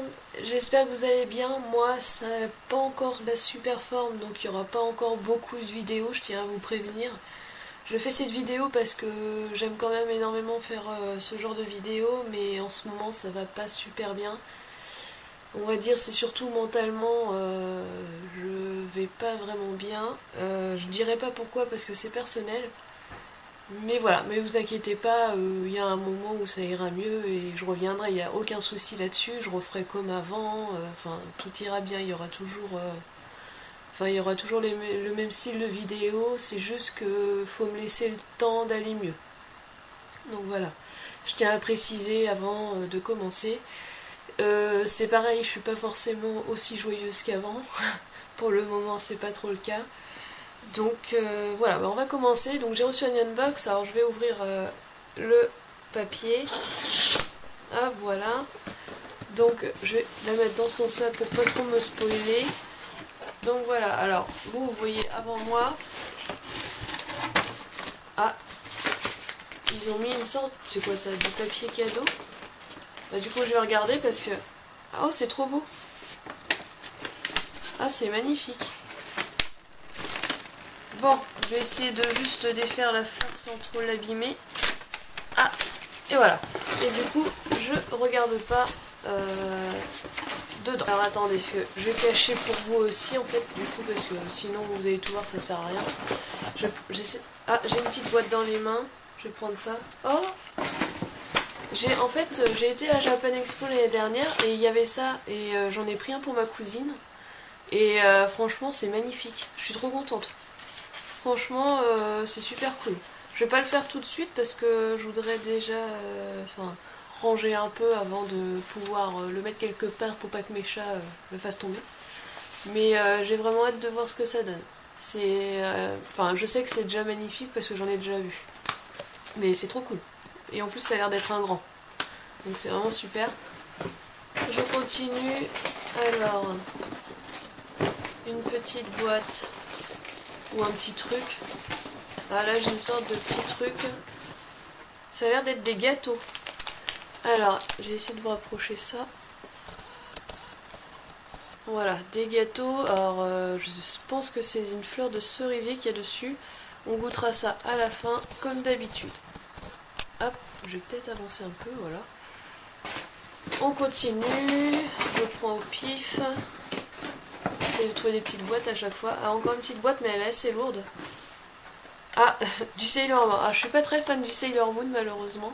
monde, j'espère que vous allez bien. Moi ça n'a pas encore la super forme, donc il n'y aura pas encore beaucoup de vidéos, je tiens à vous prévenir. Je fais cette vidéo parce que j'aime quand même énormément faire ce genre de vidéo, mais en ce moment ça va pas super bien. On va dire c'est surtout mentalement, je vais pas vraiment bien. Je dirais pas pourquoi parce que c'est personnel. Mais voilà, mais vous inquiétez pas, il y a un moment où ça ira mieux et je reviendrai, il n'y a aucun souci là-dessus, je referai comme avant, enfin tout ira bien, il y aura toujours, le même style de vidéo, c'est juste que faut me laisser le temps d'aller mieux. Donc voilà, je tiens à préciser avant de commencer. C'est pareil, je suis pas forcément aussi joyeuse qu'avant, pour le moment c'est pas trop le cas. Donc voilà, on va commencer. Donc j'ai reçu un unbox, alors je vais ouvrir le papier. Ah voilà. Donc je vais la mettre dans ce sens-là pour pas trop me spoiler. Donc voilà, alors vous voyez avant moi. Ah, ils ont mis une sorte, c'est quoi ça, du papier cadeau. Bah du coup je vais regarder parce que... Oh c'est trop beau. Ah c'est magnifique. Bon, je vais essayer de juste défaire la fleur sans trop l'abîmer. Ah, et voilà. Et du coup, je regarde pas dedans. Alors attendez, parce que je vais cacher pour vous aussi en fait, du coup, parce que sinon vous allez tout voir, ça sert à rien. Ah, j'ai une petite boîte dans les mains. Je vais prendre ça. Oh, en fait, j'ai été à la Japan Expo l'année dernière et il y avait ça. Et j'en ai pris un pour ma cousine. Et franchement, c'est magnifique. Je suis trop contente. Franchement, c'est super cool. Je vais pas le faire tout de suite parce que je voudrais déjà ranger un peu avant de pouvoir le mettre quelque part pour pas que mes chats le fassent tomber. Mais j'ai vraiment hâte de voir ce que ça donne. Je sais que c'est déjà magnifique parce que j'en ai déjà vu. Mais c'est trop cool. Et en plus, ça a l'air d'être un grand. Donc c'est vraiment super. Je continue. Alors, une petite boîte. Ou un petit truc. Ah là j'ai une sorte de petit truc. Ça a l'air d'être des gâteaux. Alors, j'ai essayé de vous rapprocher ça. Voilà, des gâteaux. Alors, je pense que c'est une fleur de cerisier qu'il y a dessus. On goûtera ça à la fin, comme d'habitude. Hop, je vais peut-être avancer un peu, voilà. On continue. Je prends au pif. J'essaie de trouver des petites boîtes à chaque fois. Ah, encore une petite boîte, mais elle est assez lourde. Ah, du Sailor Moon. Ah, je suis pas très fan du Sailor Moon, malheureusement.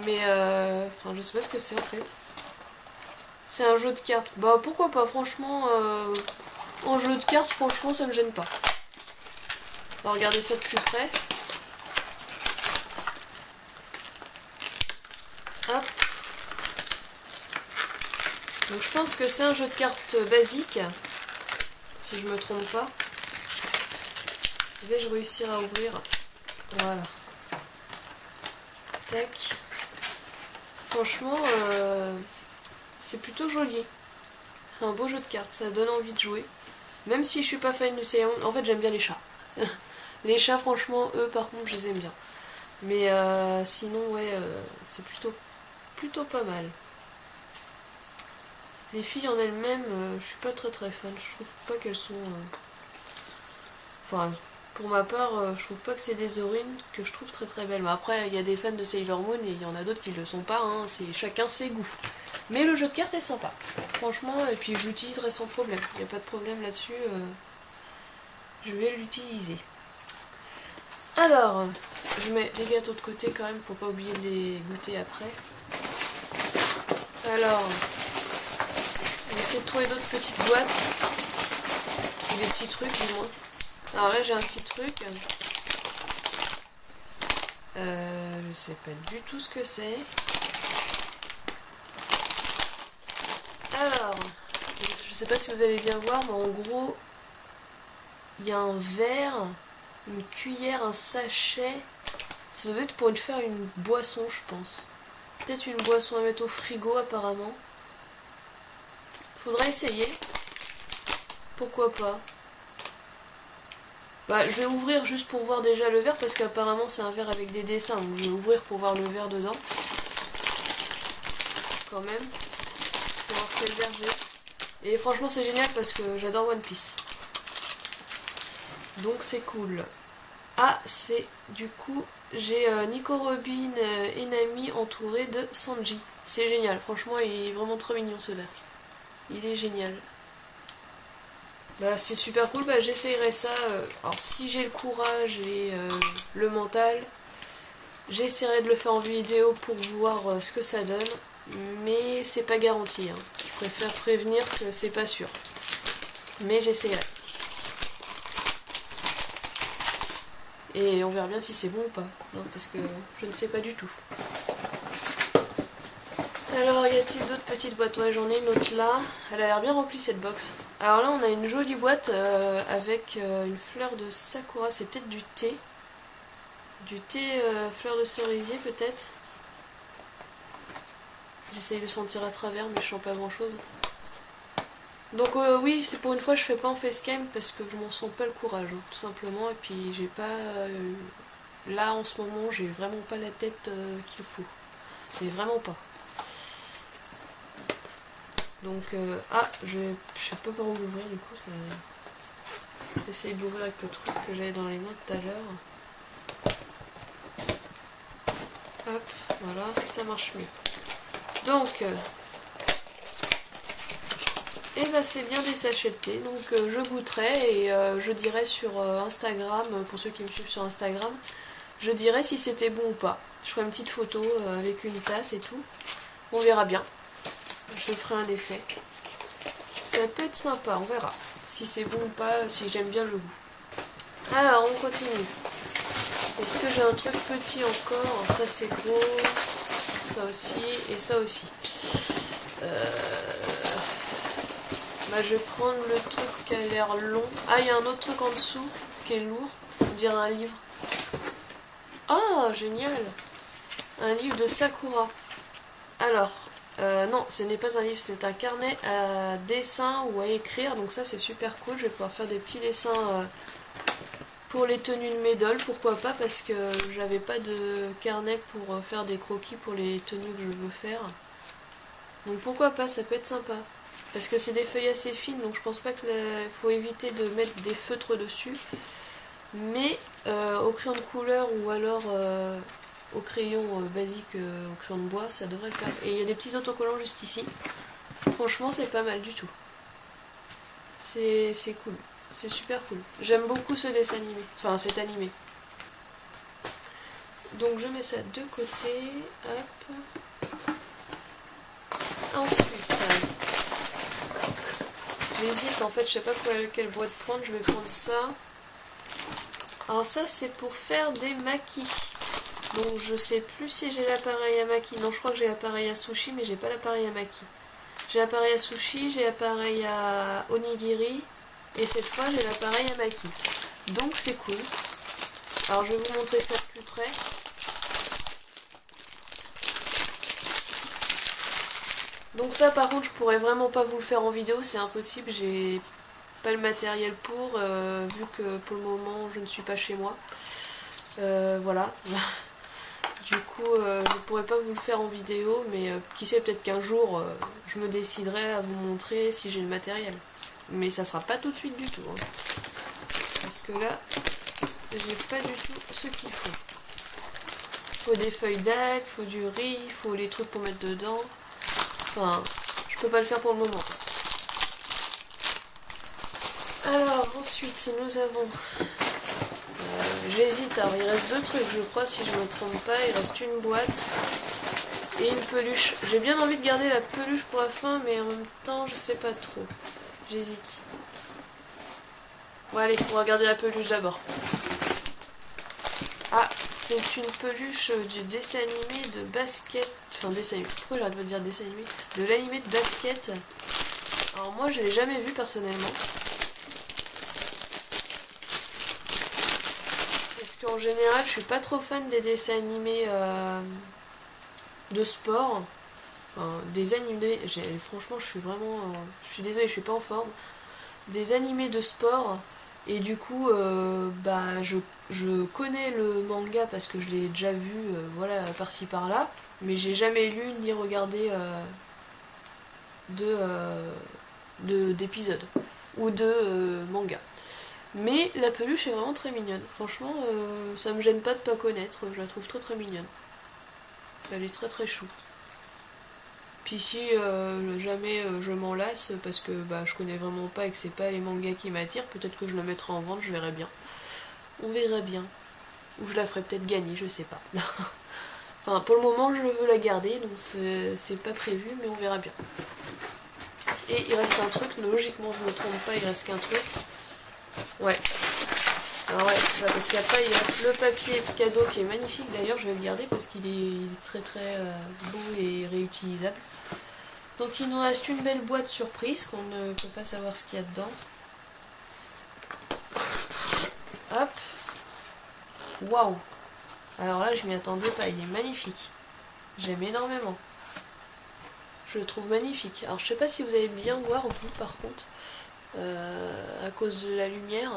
Mais, je sais pas ce que c'est, en fait. C'est un jeu de cartes. Bah, pourquoi pas, franchement, en jeu de cartes, franchement, ça me gêne pas. On va regarder ça de plus près. Hop. Donc, je pense que c'est un jeu de cartes basique. Si je me trompe pas. Vais-je réussir à ouvrir? Voilà. Tac. Franchement, c'est plutôt joli. C'est un beau jeu de cartes, ça donne envie de jouer. Même si je suis pas fan de Sailor Moon. En fait, j'aime bien les chats. Les chats, franchement, eux, par contre, je les aime bien. Mais sinon, ouais, c'est plutôt pas mal. Les filles en elles-mêmes, je suis pas très fan. Je trouve pas qu'elles sont... pour ma part, je trouve pas que c'est des orines que je trouve très belles. Mais après, il y a des fans de Sailor Moon et il y en a d'autres qui le sont pas. Hein. C'est chacun ses goûts. Mais le jeu de cartes est sympa. Franchement, et puis je l'utiliserai sans problème. Il n'y a pas de problème là-dessus. Je vais l'utiliser. Alors, je mets les gâteaux de côté quand même pour pas oublier de les goûter après. Alors... on va essayer de trouver d'autres petites boîtes. Ou des petits trucs du moins. Alors là j'ai un petit truc. Je sais pas du tout ce que c'est. Alors, je sais pas si vous allez bien voir, mais en gros, il y a un verre, une cuillère, un sachet. Ça doit être pour faire une boisson, je pense. Peut-être une boisson à mettre au frigo apparemment. Faudra essayer. Pourquoi pas. Bah, je vais ouvrir juste pour voir déjà le verre parce qu'apparemment c'est un verre avec des dessins. Donc je vais ouvrir pour voir le verre dedans. Quand même. Pour c'est le berger. Et franchement c'est génial parce que j'adore One Piece. Donc c'est cool. Ah, c'est du coup, j'ai Nico Robin et Nami entouré de Sanji. C'est génial, franchement il est vraiment trop mignon ce vert. Il est génial. Bah c'est super cool, bah j'essayerai ça. Alors si j'ai le courage et le mental, j'essaierai de le faire en vidéo pour voir ce que ça donne. Mais c'est pas garanti, hein. Je préfère prévenir que c'est pas sûr. Mais j'essaierai. Et on verra bien si c'est bon ou pas. Non, parce que je ne sais pas du tout. Alors, y a-t-il d'autres petites boîtes? Ouais, j'en ai une autre là. Elle a l'air bien remplie cette box. Alors là, on a une jolie boîte avec une fleur de sakura. C'est peut-être du thé. Du thé fleur de cerisier peut-être. J'essaye de sentir à travers, mais je sens pas grand-chose. Donc oui, c'est pour une fois je fais pas en facecam parce que je m'en sens pas le courage, hein, tout simplement. Et puis j'ai pas... là en ce moment, j'ai vraiment pas la tête qu'il faut. Mais vraiment pas. Donc, ah, je sais pas par où l'ouvrir du coup, ça... J'essaye de l'ouvrir avec le truc que j'avais dans les mains tout à l'heure. Hop, voilà, ça marche mieux. Donc, et bah c'est bien des sachets de thé, donc je goûterai et je dirai sur Instagram, pour ceux qui me suivent sur Instagram, je dirai si c'était bon ou pas. Je ferai une petite photo avec une tasse et tout, on verra bien. Je ferai un essai. Ça peut être sympa, on verra. Si c'est bon ou pas, si j'aime bien le goût. Alors, on continue. Est-ce que j'ai un truc petit encore? Ça c'est gros. Ça aussi. Et ça aussi. Bah, je vais prendre le truc qui a l'air long. Ah, il y a un autre truc en dessous qui est lourd. On dirait un livre. Ah, génial! Un livre de Sakura. Alors... non, ce n'est pas un livre, c'est un carnet à dessin ou à écrire, donc ça c'est super cool. Je vais pouvoir faire des petits dessins pour les tenues de mes dolls, pourquoi pas, parce que j'avais pas de carnet pour faire des croquis pour les tenues que je veux faire. Donc pourquoi pas, ça peut être sympa. Parce que c'est des feuilles assez fines, donc je pense pas qu'il faut éviter de mettre des feutres dessus. Mais au crayon de couleur ou alors... au crayon basique, au crayon de bois, ça devrait le faire. Et il y a des petits autocollants juste ici. Franchement, c'est pas mal du tout. C'est cool. C'est super cool. J'aime beaucoup ce dessin animé. Enfin, cet animé. Donc, je mets ça de côté. Hop. Ensuite, j'hésite. En fait, je sais pas quelle boîte prendre. Je vais prendre ça. Alors, ça, c'est pour faire des maquis. Donc je sais plus si j'ai l'appareil à maki. Non, je crois que j'ai l'appareil à sushi, mais j'ai pas l'appareil à maki. J'ai l'appareil à sushi, j'ai l'appareil à onigiri, et cette fois j'ai l'appareil à maki. Donc c'est cool. Alors je vais vous montrer ça de plus près. Donc ça par contre je pourrais vraiment pas vous le faire en vidéo, c'est impossible, j'ai pas le matériel pour, vu que pour le moment je ne suis pas chez moi. Voilà. Du coup, je ne pourrais pas vous le faire en vidéo, mais qui sait, peut-être qu'un jour, je me déciderai à vous montrer si j'ai le matériel. Mais ça sera pas tout de suite du tout. Hein. Parce que là, j'ai pas du tout ce qu'il faut. Faut des feuilles d'ac, faut du riz, faut les trucs pour mettre dedans. Enfin, je peux pas le faire pour le moment. Alors, ensuite, nous avons... j'hésite, alors il reste deux trucs je crois si je me trompe pas, il reste une boîte et une peluche. J'ai bien envie de garder la peluche pour la fin mais en même temps je sais pas trop. J'hésite. Bon allez, on va garder la peluche d'abord. Ah, c'est une peluche du dessin animé de basket. Enfin dessin animé, pourquoi j'arrête de dire dessin animé? De l'animé de basket. Alors moi je l'ai jamais vu personnellement. Parce qu'en général, je suis pas trop fan des dessins animés de sport. Enfin, des animés, franchement, je suis vraiment... je suis désolée, je suis pas en forme. Des animés de sport. Et du coup, bah, je connais le manga parce que je l'ai déjà vu, voilà, par-ci par-là. Mais j'ai jamais lu ni regardé d'épisodes ou de manga. Mais la peluche est vraiment très mignonne. Franchement, ça me gêne pas de pas connaître. Je la trouve très très mignonne. Elle est très très chou. Puis si jamais je m'en lasse parce que bah, je connais vraiment pas et que c'est pas les mangas qui m'attirent, peut-être que je la mettrai en vente, je verrai bien. On verra bien. Ou je la ferai peut-être gagner, je sais pas. Enfin, pour le moment, je veux la garder, donc c'est pas prévu, mais on verra bien. Et il reste un truc, logiquement, je me trompe pas, il reste qu'un truc. Ouais. Alors ouais, c'est ça, parce qu'après, il reste le papier cadeau qui est magnifique. D'ailleurs, je vais le garder parce qu'il est très très beau et réutilisable. Donc il nous reste une belle boîte surprise qu'on ne peut pas savoir ce qu'il y a dedans. Hop. Waouh. Alors là, je m'y attendais pas, il est magnifique. J'aime énormément. Je le trouve magnifique. Alors je sais pas si vous allez bien voir vous par contre, à cause de la lumière.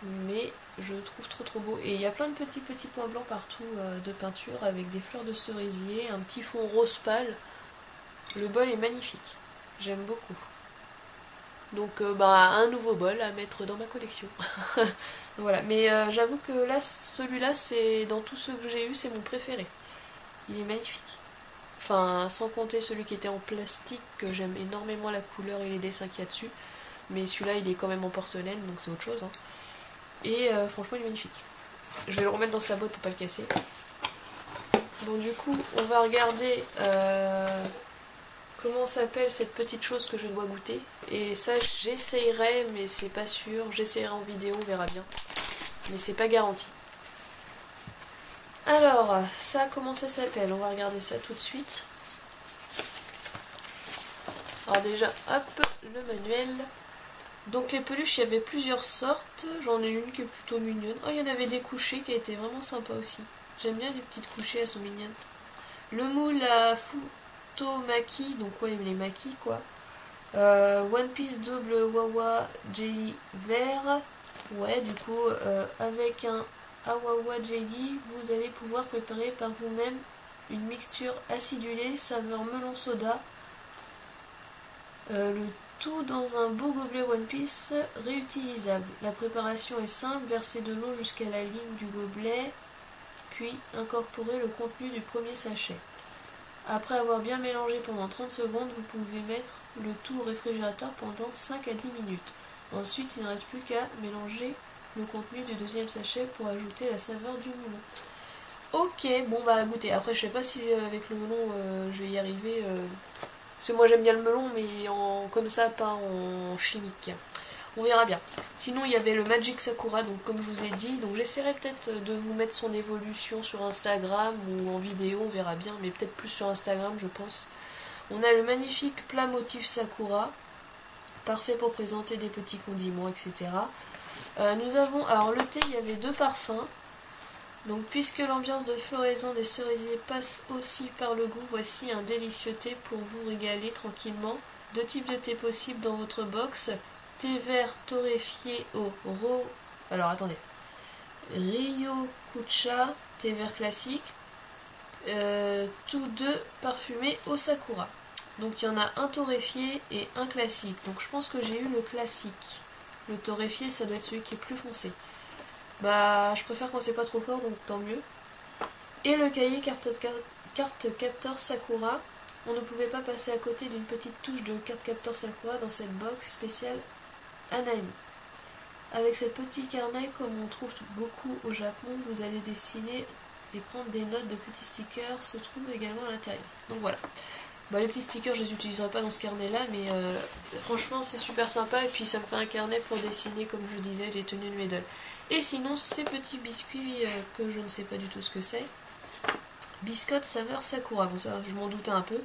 Mais je le trouve trop trop beau. Et il y a plein de petits points blancs partout de peinture avec des fleurs de cerisier, un petit fond rose pâle. Le bol est magnifique. J'aime beaucoup. Donc bah un nouveau bol à mettre dans ma collection. Voilà, mais j'avoue que là, celui-là, c'est dans tous ceux que j'ai eu, c'est mon préféré. Il est magnifique. Enfin, sans compter celui qui était en plastique, que j'aime énormément la couleur et les dessins qu'il y a dessus. Mais celui-là, il est quand même en porcelaine, donc c'est autre chose. Hein. Et franchement, il est magnifique. Je vais le remettre dans sa boîte pour pas le casser. Bon, du coup, on va regarder comment s'appelle cette petite chose que je dois goûter. Et ça, j'essayerai, mais c'est pas sûr. J'essayerai en vidéo, on verra bien. Mais c'est pas garanti. Alors, ça, comment ça s'appelle? On va regarder ça tout de suite. Alors déjà, hop, le manuel. Donc les peluches, il y avait plusieurs sortes. J'en ai une qui est plutôt mignonne. Oh, il y en avait des couchées qui étaient vraiment sympas aussi. J'aime bien les petites couchées, elles sont mignonnes. Le moule à Futomaki, donc ouais, les makis quoi. One Piece double Wawa Jelly vert. Ouais, du coup, avec un Awawa Jelly, vous allez pouvoir préparer par vous-même une mixture acidulée saveur melon soda. Le tout dans un beau gobelet One Piece réutilisable. La préparation est simple, verser de l'eau jusqu'à la ligne du gobelet, puis incorporer le contenu du premier sachet. Après avoir bien mélangé pendant 30 secondes, vous pouvez mettre le tout au réfrigérateur pendant 5 à 10 minutes. Ensuite, il ne reste plus qu'à mélanger le contenu du deuxième sachet pour ajouter la saveur du melon. Ok, bon bah goûter. Après, je sais pas si avec le melon je vais y arriver. Parce que moi j'aime bien le melon, mais comme ça, pas en chimique. On verra bien. Sinon, il y avait le Magic Sakura, donc comme je vous ai dit. Donc j'essaierai peut-être de vous mettre son évolution sur Instagram ou en vidéo, on verra bien. Mais peut-être plus sur Instagram, je pense. On a le magnifique plat motif Sakura. Parfait pour présenter des petits condiments, etc. Nous avons, alors le thé, il y avait 2 parfums. Donc puisque l'ambiance de floraison des cerisiers passe aussi par le goût, voici un délicieux thé pour vous régaler tranquillement. 2 types de thé possibles dans votre box. Thé vert torréfié au Ryokucha, thé vert classique. Tous deux parfumés au sakura. Donc il y en a un torréfié et un classique. Donc je pense que j'ai eu le classique. Le torréfié, ça doit être celui qui est plus foncé. Bah, je préfère quand c'est pas trop fort, donc tant mieux. Et le cahier carte capteur Sakura. On ne pouvait pas passer à côté d'une petite touche de carte capteur Sakura dans cette box spéciale Anaimi. Avec ce petit carnet, comme on trouve beaucoup au Japon, vous allez dessiner et prendre des notes de petits stickers, se trouvent également à l'intérieur. Donc voilà. Bah, les petits stickers, je les utiliserai pas dans ce carnet-là, mais franchement, c'est super sympa. Et puis, ça me fait un carnet pour dessiner, comme je disais, les tenues de mes. Et sinon, ces petits biscuits que je ne sais pas du tout ce que c'est. Biscottes saveur Sakura. Bon, ça, je m'en doutais un peu.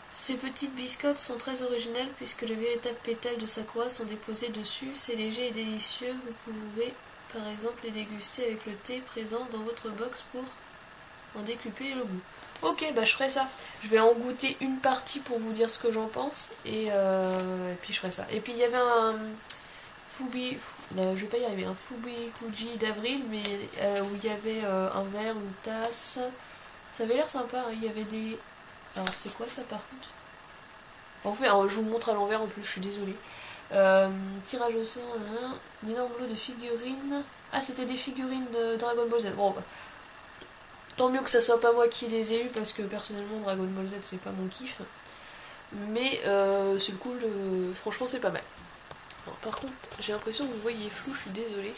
Ces petites biscottes sont très originales puisque les véritables pétales de Sakura sont déposés dessus. C'est léger et délicieux. Vous pouvez, par exemple, les déguster avec le thé présent dans votre box pour en décupler le goût. Ok, bah je ferai ça. Je vais en goûter une partie pour vous dire ce que j'en pense. Et puis je ferai ça. Et puis il y avait un je vais pas y arriver, un Fubikuji d'avril, mais où il y avait un verre, une tasse. Ça avait l'air sympa, hein. Il y avait des... Alors c'est quoi ça par contre? En fait, je vous montre à l'envers en plus, je suis désolée. Tirage au sort, un énorme lot de figurines. Ah, c'était des figurines de Dragon Ball Z. Bon, bah, tant mieux que ça soit pas moi qui les ai eu parce que personnellement Dragon Ball Z c'est pas mon kiff. Mais c'est cool, franchement c'est pas mal. Alors, par contre, j'ai l'impression que vous voyez flou, je suis désolée.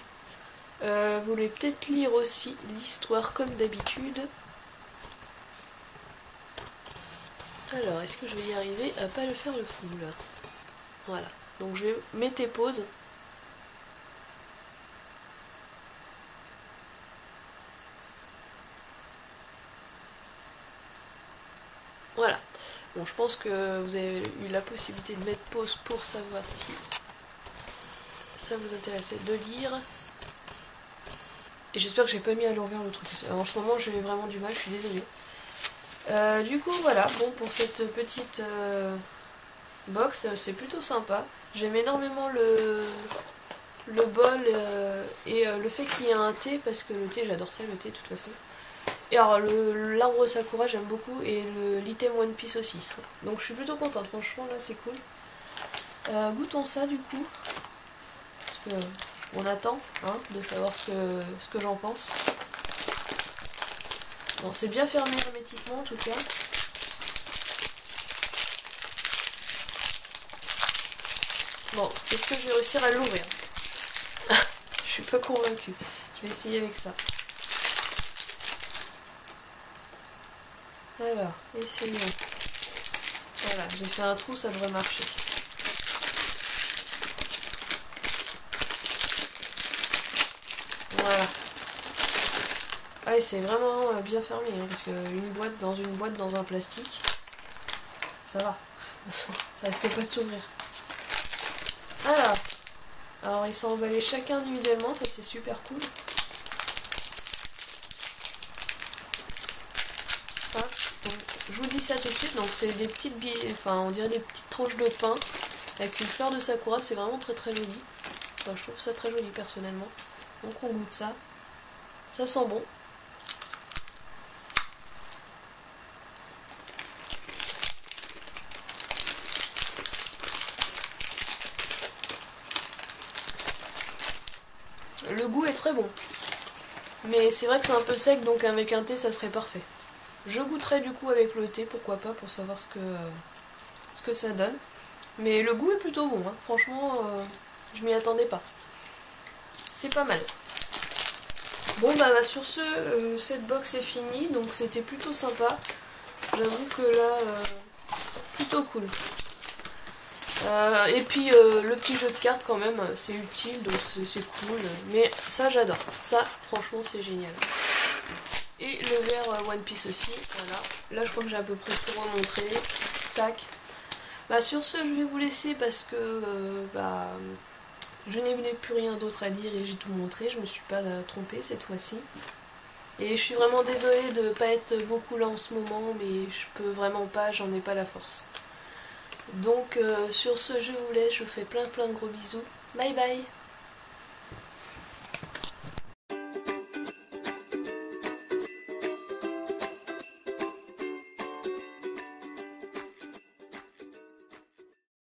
Vous voulez peut-être lire aussi l'histoire comme d'habitude. Alors, est-ce que je vais y arriver à pas le faire le fou là? Voilà. Donc je vais mettre pause. Voilà. Bon, je pense que vous avez eu la possibilité de mettre pause pour savoir si ça vous intéressait de lire. Et j'espère que j'ai pas mis à l'envers le truc. En ce moment, j'ai vraiment du mal, je suis désolée. Du coup, voilà. Bon, pour cette petite box, c'est plutôt sympa. J'aime énormément le bol et le fait qu'il y ait un thé, parce que le thé, j'adore ça, le thé de toute façon. Et alors, l'arbre Sakura, j'aime beaucoup, et l'item One Piece aussi. Donc je suis plutôt contente, franchement, là, c'est cool. Goûtons ça, du coup. Parce que on attend hein, de savoir ce que j'en pense. Bon, c'est bien fermé hermétiquement, en tout cas. Bon, est-ce que je vais réussir à l'ouvrir? Je suis pas convaincue. Je vais essayer avec ça. Alors, essayons. Voilà, j'ai fait un trou, ça devrait marcher. Voilà. Ah, et c'est vraiment bien fermé, hein, parce qu'une boîte dans un plastique, ça va. Ça risque pas de s'ouvrir. Alors ils sont emballés chacun individuellement, ça c'est super cool. Hop, donc, je vous dis ça tout de suite, donc c'est des petites billes, enfin on dirait des petites tranches de pain avec une fleur de sakura, c'est vraiment très très joli. Enfin, je trouve ça très joli personnellement. Donc on goûte ça. Ça sent bon. Le goût est très bon. Mais c'est vrai que c'est un peu sec, donc avec un thé ça serait parfait. Je goûterai du coup avec le thé, pourquoi pas, pour savoir ce que ça donne. Mais le goût est plutôt bon, hein. Franchement, je m'y attendais pas. C'est pas mal. Bon bah sur ce, cette box est finie, donc c'était plutôt sympa. J'avoue que là, plutôt cool. Et puis le petit jeu de cartes quand même, c'est utile, donc c'est cool. Mais ça j'adore, ça franchement c'est génial. Et le verre One Piece aussi, voilà. Là je crois que j'ai à peu près tout remontré. Tac. Bah sur ce je vais vous laisser parce que je n'ai plus rien d'autre à dire et j'ai tout montré. Je me suis pas trompée cette fois-ci. Et je suis vraiment désolée de ne pas être beaucoup là en ce moment, mais je peux vraiment pas, j'en ai pas la force. Donc sur ce je vous laisse, je vous fais plein de gros bisous. Bye bye.